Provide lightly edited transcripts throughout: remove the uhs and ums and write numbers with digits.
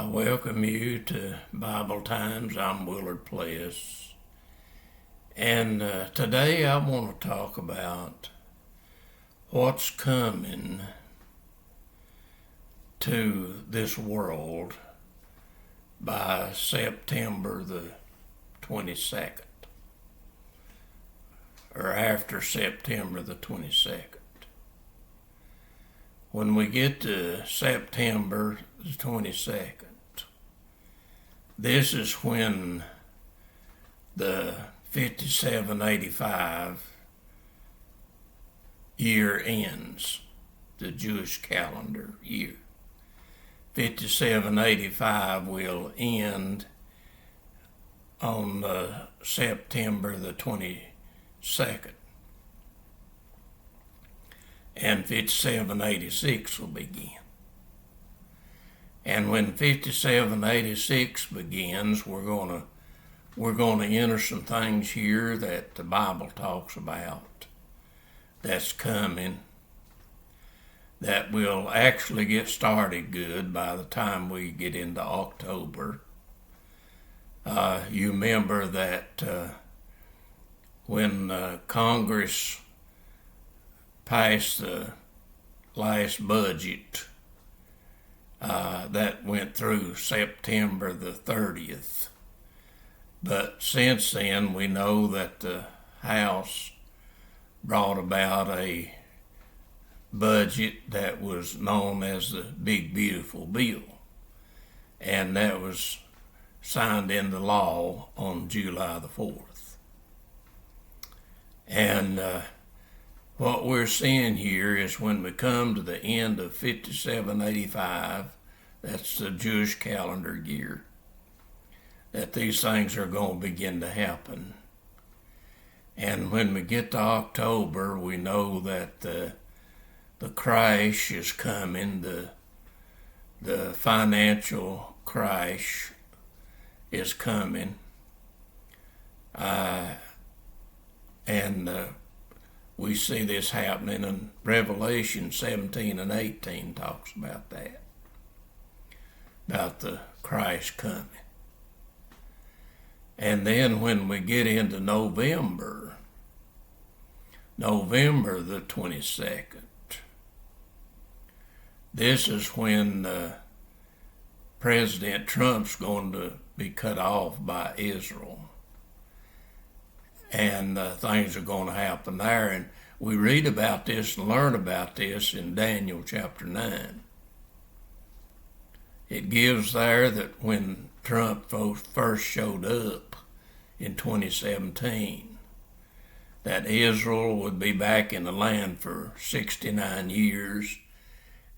I welcome you to Bible Times. I'm Willard Pless. And today I want to talk about what's coming to this world by September the 22nd, or after September the 22nd. When we get to September the 22nd, this is when the 5785 year ends, the Jewish calendar year. 5785 will end on September the 22nd. And 5786 will begin. And when 5786 begins, we're going to enter some things here that the Bible talks about that's coming, that will actually get started good by the time we get into October. You remember that when Congress passed the last budget, that went through September the 30th. But since then, we know that the House brought about a budget that was known as the Big Beautiful Bill, and that was signed into law on July the 4th. And what we're seeing here is when we come to the end of 5785, that's the Jewish calendar year, that these things are going to begin to happen. And when we get to October, we know that the crash is coming, the financial crash is coming. We see this happening, and Revelation 17 and 18 talks about that, about the Christ coming. And then when we get into November the 22nd, this is when President Trump's going to be cut off by Israel. And things are going to happen there. And we read about this and learn about this in Daniel chapter 9. It gives there that when Trump first showed up in 2017, that Israel would be back in the land for 69 years.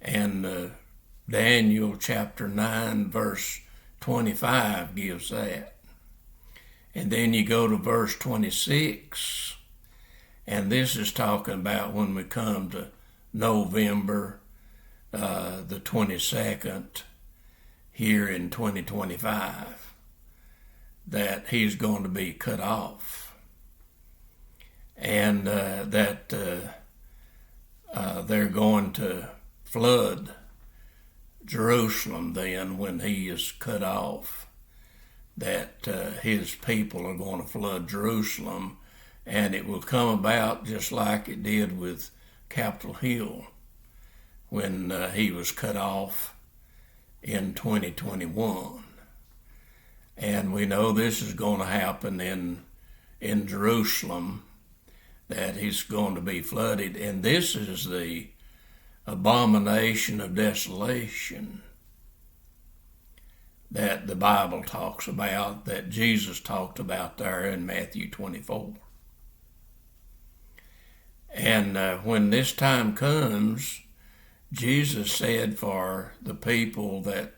And Daniel chapter 9 verse 25 gives that. And then you go to verse 26, and this is talking about when we come to November the 22nd here in 2025, that he's going to be cut off, and that they're going to flood Jerusalem then when he is cut off, that his people are going to flood Jerusalem, and it will come about just like it did with Capitol Hill when he was cut off in 2021. And we know this is going to happen in Jerusalem, that he's going to be flooded. And this is the abomination of desolation that the Bible talks about, that Jesus talked about there in Matthew 24. And when this time comes, Jesus said for the people that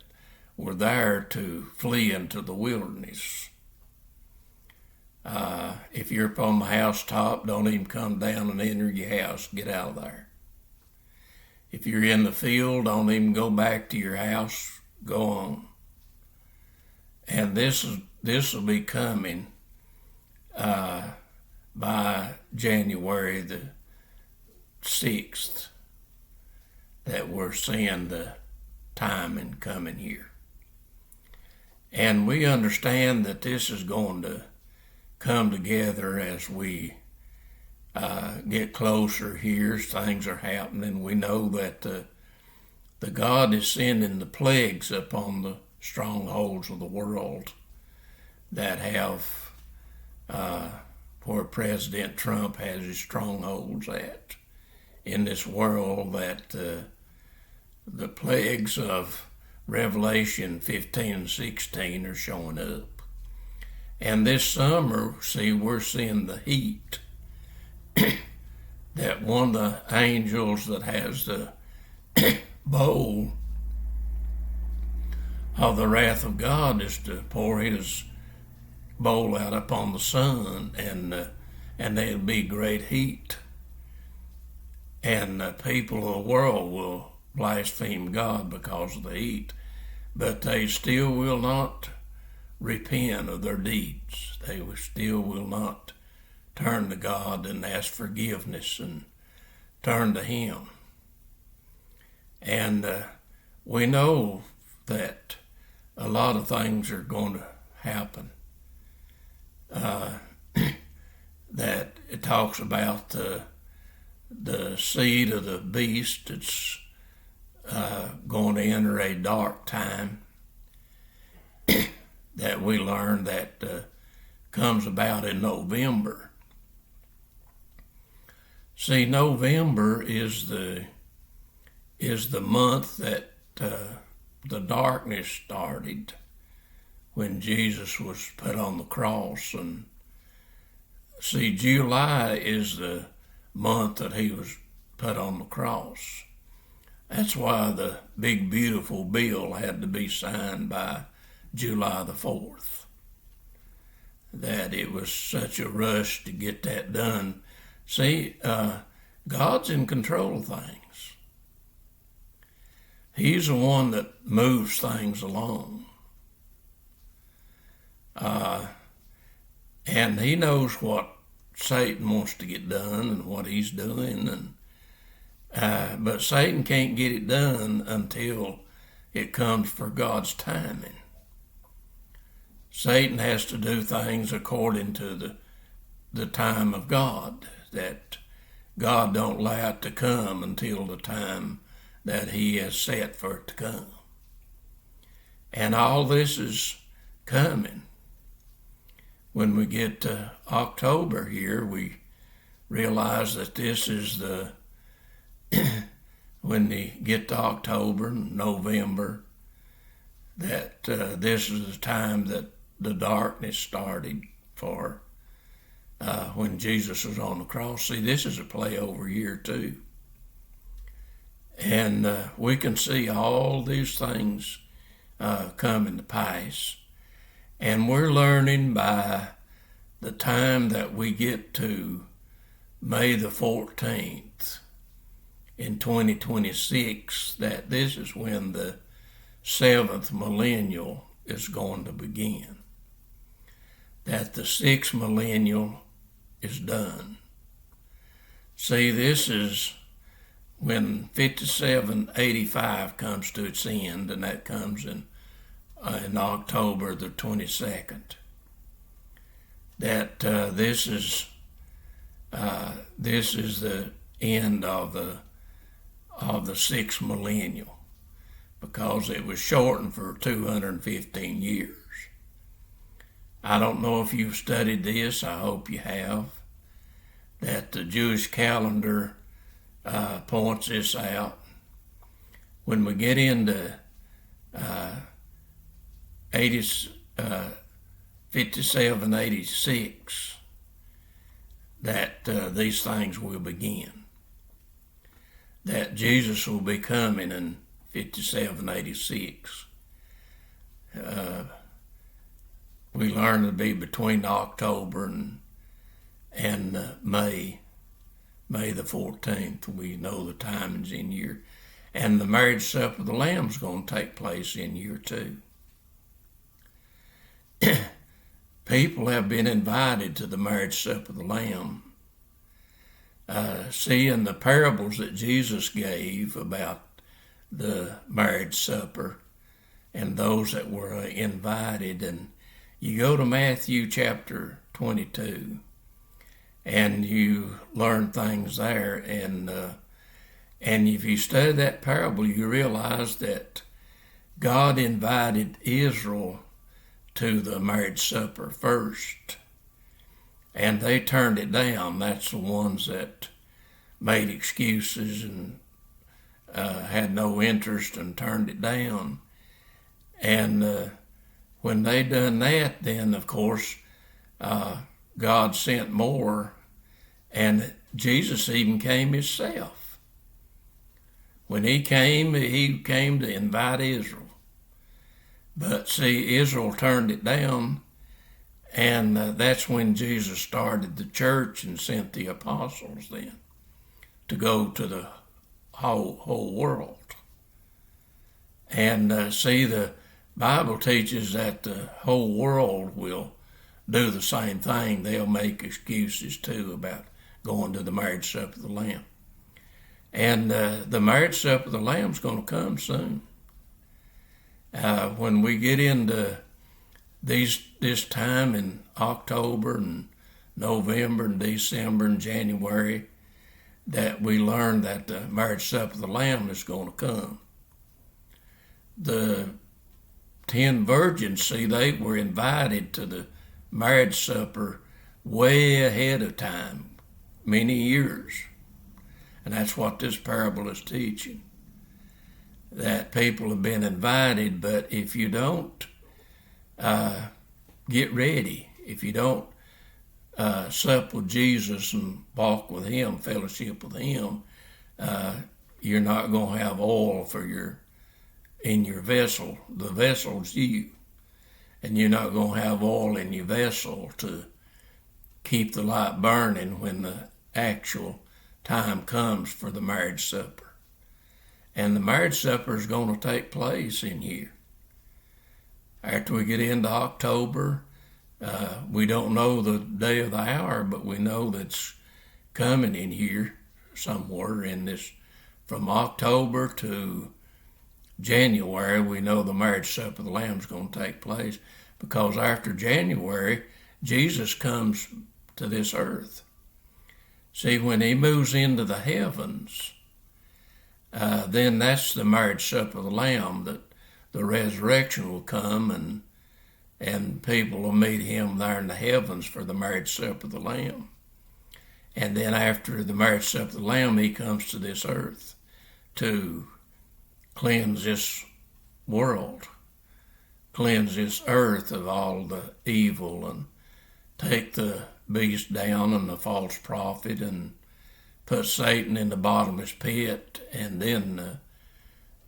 were there to flee into the wilderness. If you're up on the housetop, don't even come down and enter your house. Get out of there. If you're in the field, don't even go back to your house. Go on. And this will be coming by January the 6th, that we're seeing the timing coming here. And we understand that this is going to come together as we get closer here. Things are happening. We know that the God is sending the plagues upon the strongholds of the world that have where President Trump has his strongholds at in this world, that the plagues of Revelation 15 and 16 are showing up. And this summer, we're seeing the heat that one of the angels that has the bowl of the wrath of God is to pour his bowl out upon the sun, and there'll be great heat. And the people of the world will blaspheme God because of the heat, but they still will not repent of their deeds. They still will not turn to God and ask forgiveness and turn to Him. And we know that a lot of things are going to happen. That it talks about the seed of the beast. It's going to enter a dark time that we learn that comes about in November. See, November is the month that the darkness started when Jesus was put on the cross. And see, July is the month that he was put on the cross. That's why the big beautiful bill had to be signed by July the 4th. That it was such a rush to get that done. See, God's in control of things. He's the one that moves things along. And he knows what Satan wants to get done and what he's doing, but Satan can't get it done until it comes for God's timing. Satan has to do things according to the time of God, that God don't allow it to come until the time that he has set for it to come. And all this is coming. When we get to October here, we realize that this is when we get to October and November, that this is the time that the darkness started for when Jesus was on the cross. See, this is a play over year too. And we can see all these things coming to pass. And we're learning by the time that we get to May the 14th in 2026, that this is when the 7th millennial is going to begin. That the 6th millennial is done. See, this is when 5785 comes to its end, and that comes in October the 22nd. That this is the end of the 6th millennial, because it was shortened for 215 years. I don't know if you've studied this. I hope you have. That the Jewish calendar points this out. When we get into 57, 86, that these things will begin. That Jesus will be coming in 57, 86. We learn to be between October and May the 14th. We know the timings in year. And the marriage supper of the Lamb is going to take place in year 2. People have been invited to the marriage supper of the Lamb. Seeing the parables that Jesus gave about the marriage supper, and those that were invited. And you go to Matthew chapter 22, and you learn things there. And if you study that parable, you realize that God invited Israel to the marriage supper first, and they turned it down. That's the ones that made excuses and had no interest and turned it down. And when they done that, then of course God sent more, and Jesus even came himself. When he came to invite Israel. But see, Israel turned it down, and that's when Jesus started the church and sent the apostles then to go to the whole world. And see, the Bible teaches that the whole world will do the same thing. They'll make excuses too about going to the marriage supper of the Lamb. And the marriage supper of the Lamb's going to come soon. When we get into this time in October and November and December and January, that we learn that the marriage supper of the Lamb is going to come. The 10 virgins, see, they were invited to the marriage supper way ahead of time, many years. And that's what this parable is teaching. That people have been invited, but if you don't get ready, if you don't sup with Jesus and walk with him, fellowship with him, you're not going to have oil in your vessel. The vessel's you. And you're not going to have oil in your vessel to keep the light burning when the actual time comes for the marriage supper. And the marriage supper is going to take place in here. After we get into October, we don't know the day or the hour, but we know that's coming in here somewhere in this. From October to January, we know the marriage supper of the Lamb is going to take place, because after January, Jesus comes to this earth. See, when he moves into the heavens, then that's the marriage supper of the Lamb, that the resurrection will come, and people will meet him there in the heavens for the marriage supper of the Lamb. And then after the marriage supper of the Lamb, he comes to this earth to cleanse this world, cleanse this earth of all the evil, and take the beast down and the false prophet, and put Satan in the bottomless pit, and then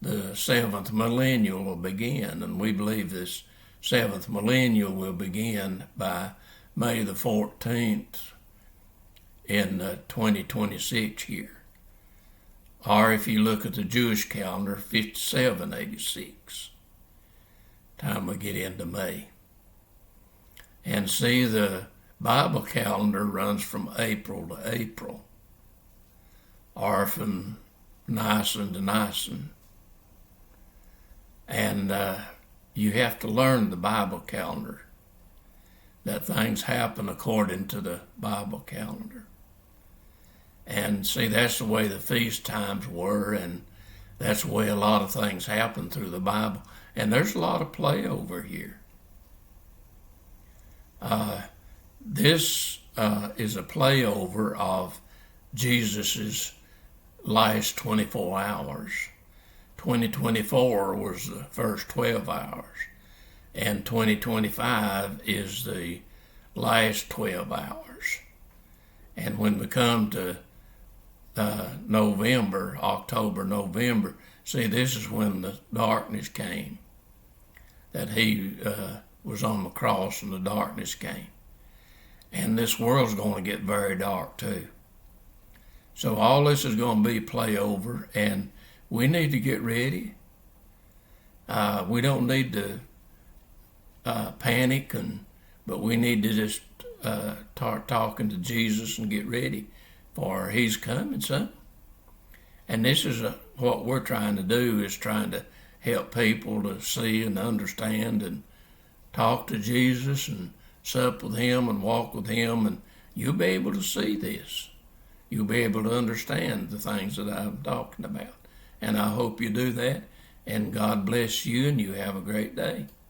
the seventh millennial will begin. And we believe this seventh millennial will begin by May the 14th in 2026 here. Or if you look at the Jewish calendar, 5786, time we get into May. And see, the Bible calendar runs from April to April, or from Nisan to Nisan. And you have to learn the Bible calendar, that things happen according to the Bible calendar. And see, that's the way the feast times were, and that's the way a lot of things happen through the Bible. And there's a lot of play over here. This is a playover of Jesus's last 24 hours. 2024 was the first 12 hours, and 2025 is the last 12 hours. And when we come to November, October, November, see, this is when the darkness came, that he was on the cross and the darkness came. And this world's going to get very dark too. So all this is going to be play over, and we need to get ready. We don't need to panic, but we need to just start talking to Jesus and get ready, for he's coming soon. And this is what we're trying to do, is trying to help people to see and understand and talk to Jesus and sup with him and walk with him, and you'll be able to see this. You'll be able to understand the things that I'm talking about. And I hope you do that. And God bless you, and you have a great day.